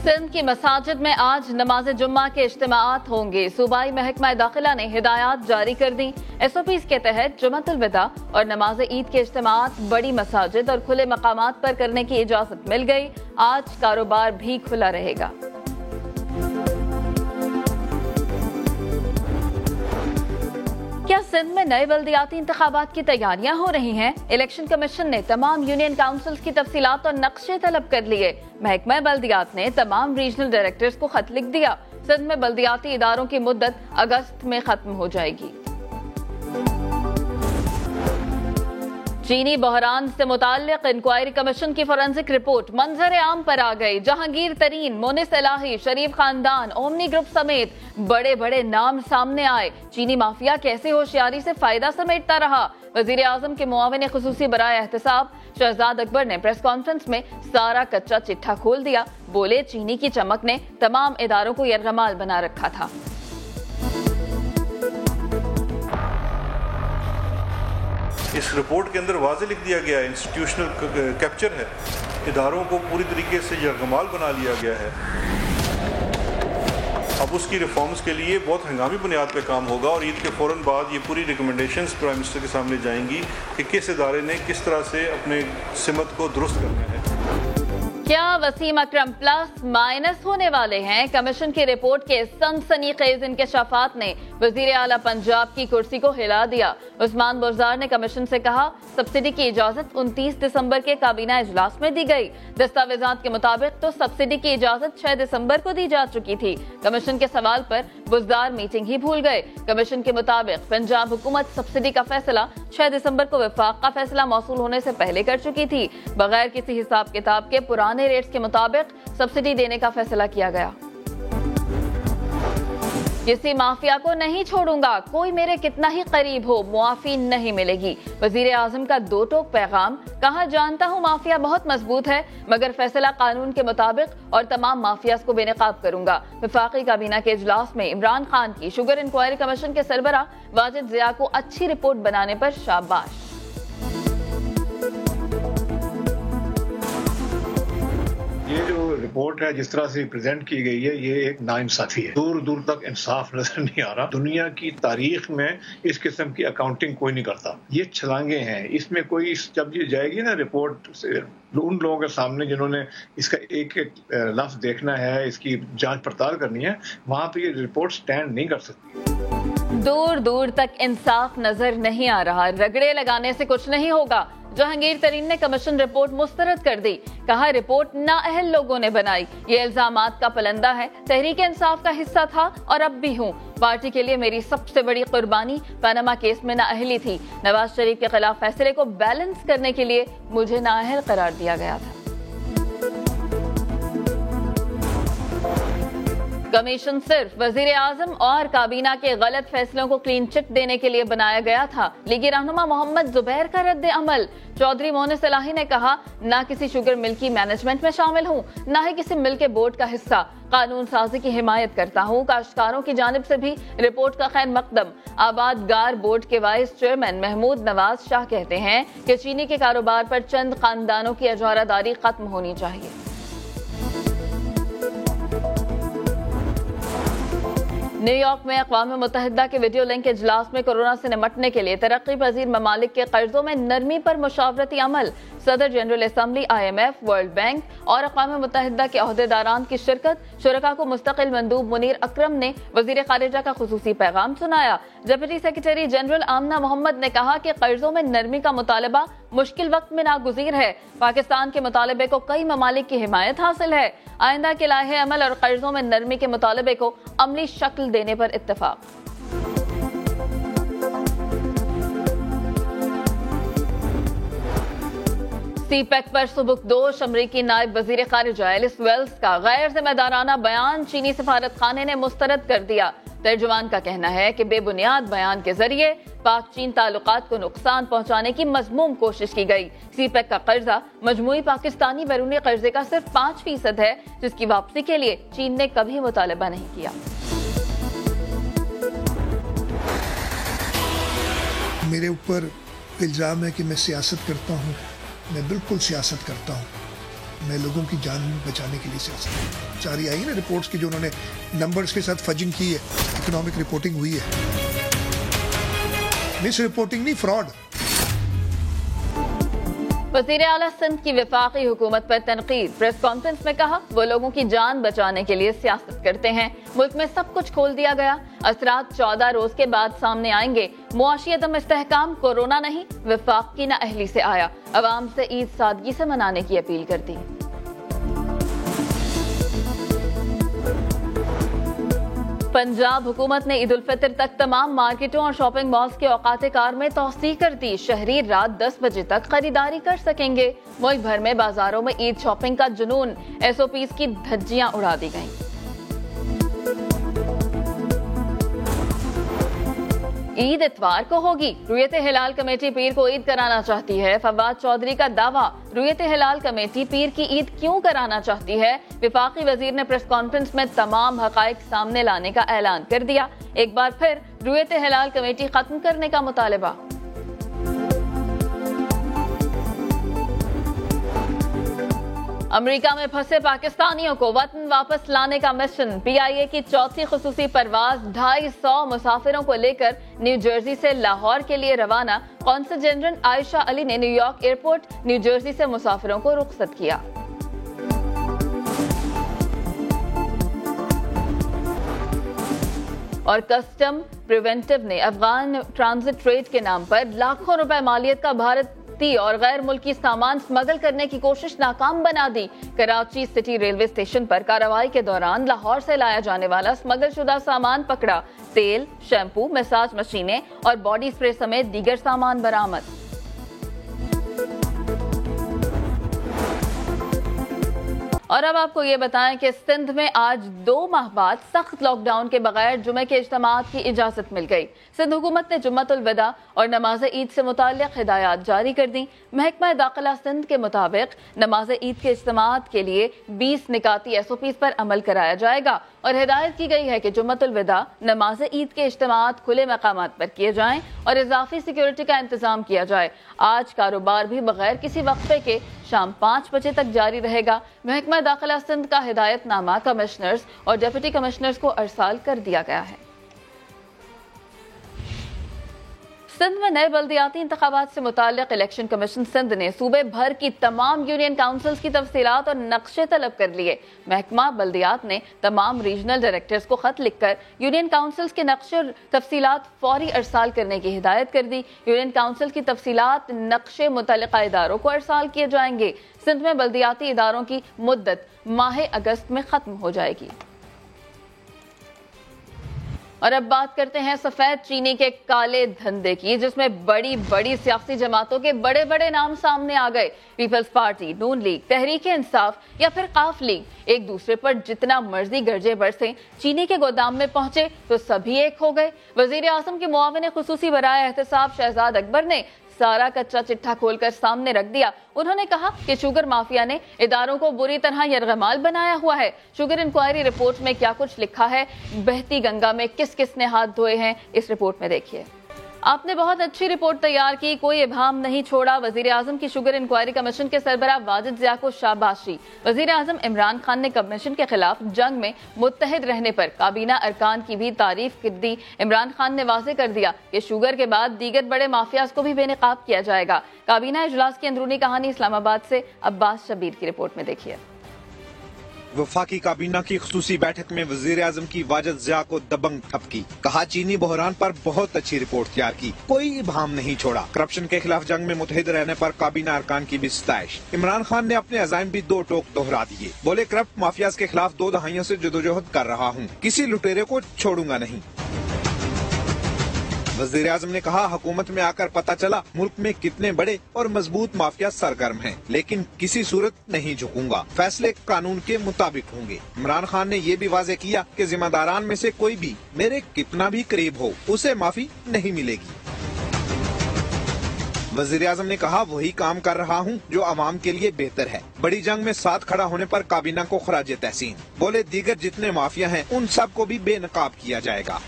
سندھ کی مساجد میں آج نماز جمعہ کے اجتماعات ہوں گے۔ صوبائی محکمہ داخلہ نے ہدایات جاری کر دی۔ SOPs کے تحت جمعۃ الوداع اور نماز عید کے اجتماعات بڑی مساجد اور کھلے مقامات پر کرنے کی اجازت مل گئی۔ آج کاروبار بھی کھلا رہے گا۔ کیا سندھ میں نئے بلدیاتی انتخابات کی تیاریاں ہو رہی ہیں؟ الیکشن کمیشن نے تمام یونین کاؤنسلز کی تفصیلات اور نقشے طلب کر لیے۔ محکمہ بلدیات نے تمام ریجنل ڈائریکٹرز کو خط لکھ دیا۔ سندھ میں بلدیاتی اداروں کی مدت اگست میں ختم ہو جائے گی۔ چینی بحران سے متعلق انکوائری کمیشن کی فورنزک رپورٹ منظر عام پر آ گئی۔ جہانگیر ترین، مونس الہی، شریف خاندان، اومنی گروپ سمیت بڑے بڑے نام سامنے آئے۔ چینی مافیا کیسے ہوشیاری سے فائدہ سمیٹتا رہا؟ وزیر اعظم کے معاون خصوصی برائے احتساب شہزاد اکبر نے پریس کانفرنس میں سارا کچا چٹھا کھول دیا۔ بولے چینی کی چمک نے تمام اداروں کو یرغمال بنا رکھا تھا۔ اس رپورٹ کے اندر واضح لکھ دیا گیا ہے، انسٹیٹیوشنل کیپچر ہے، اداروں کو پوری طریقے سے یرغمال بنا لیا گیا ہے۔ اب اس کی ریفارمز کے لیے بہت ہنگامی بنیاد پہ کام ہوگا اور عید کے فوراً بعد یہ پوری ریکمنڈیشنز پرائم منسٹر کے سامنے جائیں گی کہ کس ادارے نے کس طرح سے اپنے سمت کو درست کرنا ہے۔ کیا وسیم اکرم پلس مائنس ہونے والے ہیں؟ کمیشن کی رپورٹ کے سنسنی خیز انکشافات نے وزیر اعلیٰ پنجاب کی کرسی کو ہلا دیا۔ عثمان بزدار نے کمیشن سے کہا سبسڈی کی اجازت 29 دسمبر کے کابینہ اجلاس میں دی گئی۔ دستاویزات کے مطابق تو سبسڈی کی اجازت 6 دسمبر کو دی جا چکی تھی۔ کمیشن کے سوال پر بزدار میٹنگ ہی بھول گئے۔ کمیشن کے مطابق پنجاب حکومت سبسڈی کا فیصلہ 6 دسمبر کو وفاق کا فیصلہ موصول ہونے سے پہلے کر چکی تھی۔ بغیر کسی حساب کتاب کے پرانے ریٹس کے مطابق سبسڈی دینے کا فیصلہ کیا گیا۔ کسی مافیا کو نہیں چھوڑوں گا، کوئی میرے کتنا ہی قریب ہو معافی نہیں ملے گی۔ وزیر اعظم کا دو ٹوک پیغام۔ کہا جانتا ہوں مافیا بہت مضبوط ہے مگر فیصلہ قانون کے مطابق اور تمام مافیاز کو بے نقاب کروں گا۔ وفاقی کابینہ کے اجلاس میں عمران خان کی شوگر انکوائری کمیشن کے سربراہ واجد ضیاء کو اچھی رپورٹ بنانے پر شاباش۔ یہ جو رپورٹ ہے جس طرح سے پریزنٹ کی گئی ہے یہ ایک ناانصافی ہے۔ دور دور تک انصاف نظر نہیں آ رہا۔ دنیا کی تاریخ میں اس قسم کی اکاؤنٹنگ کوئی نہیں کرتا۔ یہ چھلانگیں ہیں، اس میں کوئی جب یہ جائے گی نا رپورٹ سے ان لوگوں کے سامنے جنہوں نے اس کا ایک ایک لفظ دیکھنا ہے، اس کی جانچ پڑتال کرنی ہے، وہاں پہ یہ رپورٹ سٹینڈ نہیں کر سکتی۔ دور دور تک انصاف نظر نہیں آ رہا، رگڑے لگانے سے کچھ نہیں ہوگا۔ جہانگیر ترین نے کمیشن رپورٹ مسترد کر دی۔ کہا رپورٹ نااہل لوگوں نے بنائی، یہ الزامات کا پلندہ ہے۔ تحریک انصاف کا حصہ تھا اور اب بھی ہوں۔ پارٹی کے لیے میری سب سے بڑی قربانی پاناما کیس میں نااہلی تھی۔ نواز شریف کے خلاف فیصلے کو بیلنس کرنے کے لیے مجھے نااہل قرار دیا گیا تھا۔ کمیشن صرف وزیر اعظم اور کابینہ کے غلط فیصلوں کو کلین چٹ دینے کے لیے بنایا گیا تھا۔ لیگی رہنما محمد زبیر کا رد عمل۔ چودھری مونس الہی نے کہا نہ کسی شوگر مل کی مینجمنٹ میں شامل ہوں، نہ ہی کسی مل کے بورڈ کا حصہ۔ قانون سازی کی حمایت کرتا ہوں۔ کاشتکاروں کی جانب سے بھی رپورٹ کا خیر مقدم۔ آباد گار بورڈ کے وائس چیئرمین محمود نواز شاہ کہتے ہیں کہ چینی کے کاروبار پر چند خاندانوں کی اجارہ داری ختم ہونی چاہیے۔ نیو یارک میں اقوام متحدہ کے ویڈیو لنک اجلاس میں کورونا سے نمٹنے کے لیے ترقی پذیر ممالک کے قرضوں میں نرمی پر مشاورتی عمل۔ صدر general assembly, IMF، world bank اور اقوام متحدہ کے عہدیداران کی شرکت۔ شرکاء کو مستقل مندوب منیر اکرم نے وزیر خارجہ کا خصوصی پیغام سنایا۔ ڈپٹی سیکرٹری جنرل آمنہ محمد نے کہا کہ قرضوں میں نرمی کا مطالبہ مشکل وقت میں ناگزیر ہے۔ پاکستان کے مطالبے کو کئی ممالک کی حمایت حاصل ہے۔ آئندہ کے لائحہ عمل اور قرضوں میں نرمی کے مطالبے کو عملی شکل دینے پر اتفاق۔ سی پیک پر سبکدوش امریکی نائب وزیر خارجہ ایلس ویلز کا غیر ذمہ دارانہ بیان چینی سفارت خانے نے مسترد کر دیا۔ ترجمان کا کہنا ہے کہ بے بنیاد بیان کے ذریعے پاک چین تعلقات کو نقصان پہنچانے کی مذموم کوشش کی گئی۔ سی پیک کا قرضہ مجموعی پاکستانی بیرونی قرضے کا صرف 5% ہے، جس کی واپسی کے لیے چین نے کبھی مطالبہ نہیں کیا۔ میرے اوپر الزام ہے کہ میں سیاست کرتا ہوں۔ میں بالکل سیاست کرتا ہوں، میں لوگوں کی جان بچانے کے لیے سیاست جاری آئی نا رپورٹس کی جو انہوں نے نمبرز کے ساتھ فجنگ کی ہے, اکنامک رپورٹنگ ہوئی ہے, مس رپورٹنگ نہیں, فراڈ. وزیر اعلیٰ سندھ کی وفاقی حکومت پر تنقید. پریس کانفرنس میں کہا وہ لوگوں کی جان بچانے کے لیے سیاست کرتے ہیں. ملک میں سب کچھ کھول دیا گیا. اثرات 14 روز کے بعد سامنے آئیں گے. معاشی عدم استحکام کورونا نہیں وفاق کی نااہلی سے آیا. عوام سے عید سادگی سے منانے کی اپیل کر دی. پنجاب حکومت نے عید الفطر تک تمام مارکیٹوں اور شاپنگ مالز کے اوقات کار میں توسیع کر دی. شہری رات 10 بجے تک خریداری کر سکیں گے. ملک بھر میں بازاروں میں عید شاپنگ کا جنون. SOPs کی دھجیاں اڑا دی گئیں. عید اتوار کو ہوگی. رویت ہلال کمیٹی پیر کو عید کرانا چاہتی ہے. فواد چودھری کا دعویٰ. رویت ہلال کمیٹی پیر کی عید کیوں کرانا چاہتی ہے؟ وفاقی وزیر نے پریس کانفرنس میں تمام حقائق سامنے لانے کا اعلان کر دیا. ایک بار پھر رویت ہلال کمیٹی ختم کرنے کا مطالبہ. امریکہ میں پھنسے پاکستانیوں کو وطن واپس لانے کا مشن. PIA کی چوتھی خصوصی پرواز 250 مسافروں کو لے کر نیو جرسی سے لاہور کے لیے روانہ. قونصل جنرل عائشہ علی نے new York airport new Jersey سے مسافروں کو رخصت کیا. اور کسٹم پریونٹیو نے افغان ٹرانزٹ ٹریڈ کے نام پر لاکھوں روپے مالیت کا بھارتی اور غیر ملکی سامان سمگل کرنے کی کوشش ناکام بنا دی. کراچی سٹی ریلوے اسٹیشن پر کارروائی کے دوران لاہور سے لایا جانے والا سمگل شدہ سامان پکڑا. تیل، شیمپو، مساج مشینیں اور باڈی اسپرے سمیت دیگر سامان برآمد. اور اب آپ کو یہ بتائیں کہ سندھ میں آج 2 ماہ بعد سخت لاک ڈاؤن کے بغیر جمعے کے اجتماعات کی اجازت مل گئی. سندھ حکومت نے جمعۃ الوداع اور نماز عید سے متعلق ہدایات جاری کر دیں. محکمہ داخلہ سندھ کے مطابق نماز عید کے اجتماعات کے لیے 20 نکاتی SOPs پر عمل کرایا جائے گا اور ہدایت کی گئی ہے کہ جمعۃ الوداع نماز عید کے اجتماعات کھلے مقامات پر کیے جائیں اور اضافی سیکیورٹی کا انتظام کیا جائے. آج کاروبار بھی بغیر کسی وقفے کے شام 5 بجے تک جاری رہے گا. محکمہ داخلہ سندھ کا ہدایت نامہ کمشنرز اور ڈپٹی کمشنرز کو ارسال کر دیا گیا ہے. سندھ میں نئے بلدیاتی انتخابات سے متعلق الیکشن کمیشن سندھ نے صوبے بھر کی تمام یونین کاؤنسلز کی تفصیلات اور نقشے طلب کر لیے. محکمہ بلدیات نے تمام ریجنل ڈائریکٹرز کو خط لکھ کر یونین کاؤنسلز کے نقشے اور تفصیلات فوری ارسال کرنے کی ہدایت کر دی. یونین کاؤنسل کی تفصیلات نقشے متعلقہ اداروں کو ارسال کیے جائیں گے. سندھ میں بلدیاتی اداروں کی مدت ماہ اگست میں ختم ہو جائے گی. اور اب بات کرتے ہیں سفید چینی کے کالے دھندے کی، جس میں بڑی بڑی سیاسی جماعتوں کے بڑے بڑے نام سامنے آ گئے. پیپلز پارٹی، نون لیگ، تحریک انصاف یا پھر قاف لیگ ایک دوسرے پر جتنا مرضی گرجے برسیں. چینی کے گودام میں پہنچے تو سبھی ایک ہو گئے. وزیر اعظم کے معاون خصوصی برائے احتساب شہزاد اکبر نے سارا کچا چٹھا کھول کر سامنے رکھ دیا. انہوں نے کہا کہ شوگر مافیا نے اداروں کو بری طرح یرغمال بنایا ہوا ہے. شوگر انکوائری رپورٹ میں کیا کچھ لکھا ہے، بہتی گنگا میں کس کس نے ہاتھ دھوئے ہیں، اس رپورٹ میں دیکھیے. آپ نے بہت اچھی رپورٹ تیار کی، کوئی ابہام نہیں چھوڑا. وزیر اعظم کی شوگر انکوائری کمیشن کے سربراہ واجد ضیاء کو شاباشی. وزیر اعظم عمران خان نے کمیشن کے خلاف جنگ میں متحد رہنے پر کابینہ ارکان کی بھی تعریف کر دی. عمران خان نے واضح کر دیا کہ شوگر کے بعد دیگر بڑے مافیاز کو بھی بے نقاب کیا جائے گا. کابینہ اجلاس کی اندرونی کہانی اسلام آباد سے عباس شبیر کی رپورٹ میں دیکھیے. وفاقی کابینہ کی خصوصی بیٹھک میں وزیر اعظم کی واجد ضیاء کو دبنگ تھپکی. کہا چینی بحران پر بہت اچھی رپورٹ تیار کی، کوئی ابہام نہیں چھوڑا. کرپشن کے خلاف جنگ میں متحد رہنے پر کابینہ ارکان کی بھی ستائش. عمران خان نے اپنے عزائم بھی 2 ٹوک دہرا دیے. بولے کرپٹ مافیاز کے خلاف 2 دہائیوں سے جدوجہد کر رہا ہوں، کسی لٹیرے کو چھوڑوں گا نہیں. وزیر اعظم نے کہا حکومت میں آ کر پتہ چلا ملک میں کتنے بڑے اور مضبوط مافیا سرگرم ہیں، لیکن کسی صورت نہیں جھکوں گا، فیصلے قانون کے مطابق ہوں گے. عمران خان نے یہ بھی واضح کیا کہ ذمہ داران میں سے کوئی بھی میرے کتنا بھی قریب ہو اسے معافی نہیں ملے گی. وزیر اعظم نے کہا وہی کام کر رہا ہوں جو عوام کے لیے بہتر ہے. بڑی جنگ میں ساتھ کھڑا ہونے پر کابینہ کو خراج تحسین. بولے دیگر جتنے مافیا ہیں ان سب کو بھی بے نقاب کیا جائے گا.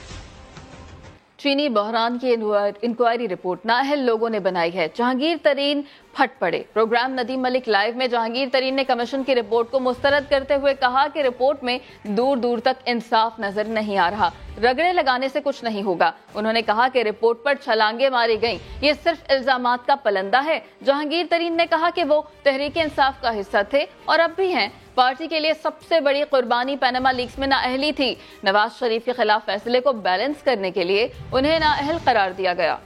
چینی بحران کی انکوائری رپورٹ نااہل لوگوں نے بنائی ہے، جہانگیر ترین پھٹ پڑے۔ پروگرام ندیم ملک لائیو میں جہانگیر ترین نے کمیشن کی رپورٹ کو مسترد کرتے ہوئے کہا کہ رپورٹ میں دور دور تک انصاف نظر نہیں آ رہا، رگڑے لگانے سے کچھ نہیں ہوگا۔ انہوں نے کہا کہ رپورٹ پر چھلانگیں ماری گئیں، یہ صرف الزامات کا پلندہ ہے۔ جہانگیر ترین نے کہا کہ وہ تحریک انصاف کا حصہ تھے اور اب بھی ہیں۔ پارٹی کے لیے سب سے بڑی قربانی پیناما لیکس میں نااہلی تھی۔ نواز شریف کے خلاف فیصلے کو بیلنس کرنے کے لیے انہیں نااہل قرار دیا گیا۔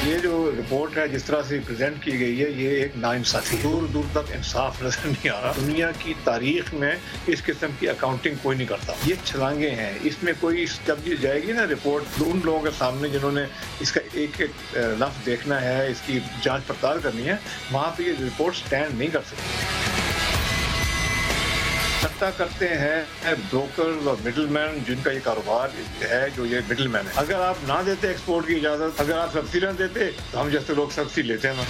یہ جو رپورٹ ہے جس طرح سے پریزنٹ کی گئی ہے یہ ایک ناانصافی، دور دور تک انصاف نظر نہیں آ رہا۔ دنیا کی تاریخ میں اس قسم کی اکاؤنٹنگ کوئی نہیں کرتا، یہ چھلانگیں ہیں۔ اس میں کوئی جب یہ جائے گی نا رپورٹ ان لوگوں کے سامنے جنہوں نے اس کا ایک ایک لفظ دیکھنا ہے، اس کی جانچ پڑتال کرنی ہے، وہاں پہ یہ رپورٹ سٹینڈ نہیں کر سکتی۔ سٹا کرتے ہیں بروکر اور مڈل مین جن کا یہ کاروبار ہے، جو یہ مڈل مین ہے۔ اگر آپ نہ دیتے ایکسپورٹ کی اجازت، اگر آپ سبسڈی نہ دیتے تو ہم جیسے لوگ سبسڈی لیتے ہیں نا۔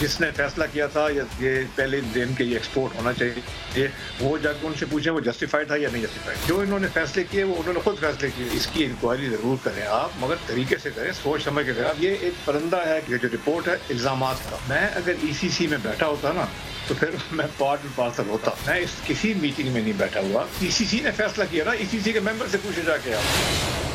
جس نے فیصلہ کیا تھا یہ پہلے دن کے یہ ایکسپورٹ ہونا چاہیے، وہ جا کے ان سے پوچھیں وہ جسٹیفائڈ تھا یا نہیں جسٹیفائڈ۔ جو انہوں نے فیصلے کیے وہ انہوں نے خود فیصلے کیے۔ اس کی انکوائری ضرور کریں آپ، مگر طریقے سے کریں، سوچ سمجھ کے کریں۔ یہ ایک پرندہ ہے کہ جو رپورٹ ہے الزامات کا۔ میں اگر ای سی سی میں بیٹھا ہوتا نا تو پھر میں پارٹ اینڈ پارسل ہوتا۔ میں اس کسی میٹنگ میں نہیں بیٹھا ہوا، ای سی سی نے فیصلہ کیا نا، ای سی سی کے ممبر سے پوچھے جا کے آپ۔